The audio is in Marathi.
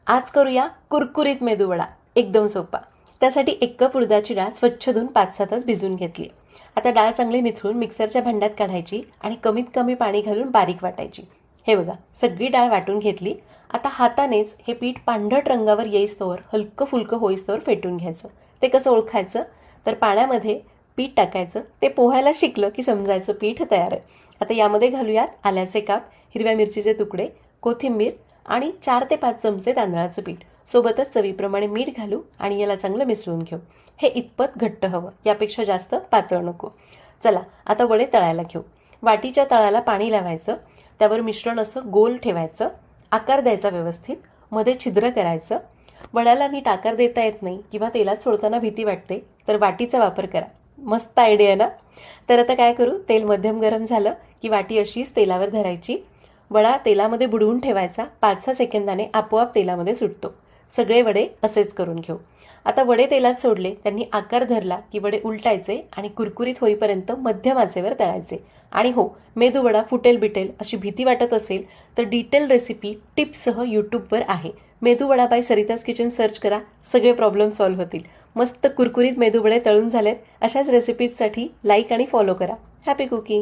आज करूया कुरकुरीत मेदूवडा, एकदम सोपा. त्यासाठी 1 कप उडदाची डाळ स्वच्छ धुवून 5-6 तास भिजवून घेतली. आता डाळ चांगली निथळून मिक्सरच्या भांड्यात काढायची आणि कमीत कमी पाणी घालून बारीक वाटायची. हे बघा, सगळी डाळ वाटून घेतली. आता हातानेच हे पीठ पांढरट रंगावर येईस्तोवर हलकं फुलकं होईस्तोवर फेटून घ्यायचं. ते कसं ओळखायचं? तर पाण्यामध्ये पीठ टाकायचं, ते पोहायला शिकलं की समजायचं पीठ तयार आहे. आता यामध्ये घालूयात आल्याचे काप, हिरव्या मिरचीचे तुकडे, कोथिंबीर आणि 4 ते 5 चमचे तांदळाचं पीठ. सोबतच चवीप्रमाणे मीठ घालू आणि याला चांगलं मिसळून घेऊ. हे इतपत घट्ट हवं, यापेक्षा जास्त पातळ नको. चला आता वडे तळायला घेऊ. वाटीच्या तळाला पाणी लावायचं, त्यावर मिश्रण असं गोल ठेवायचं, आकार द्यायचा व्यवस्थित, मध्ये छिद्र करायचं. वड्याला नीट आकार देता येत नाही किंवा तेलात सोडताना भीती वाटते तर वाटीचा वापर करा. मस्त आयडिया ना? तर आता काय करू, तेल मध्यम गरम झालं की वाटी अशीच तेलावर धरायची. वडा तेलामध्ये बुडवून ठेवायचा. 5-6 सेकंदाने आपोआप तेलामध्ये सुटतो. सगळे वडे असेच करून घेऊ. आता वडे तेलात सोडले, त्यांनी आकार धरला की वडे उलटायचे आणि कुरकुरीत होईपर्यंत मध्यम आचेवर तळायचे. आणि हो, मेदूवडा फुटेल बिटेल अशी भीती वाटत असेल तर डिटेल रेसिपी टिप्ससह यूट्यूबवर आहे. Medu vada by Sarita's kitchen search करा, सगळे प्रॉब्लेम सॉल्व्ह होतील. मस्त कुरकुरीत मेदूवडे तळून झालेत. अशाच रेसिपीजसाठी लाईक आणि फॉलो करा. Happy cooking.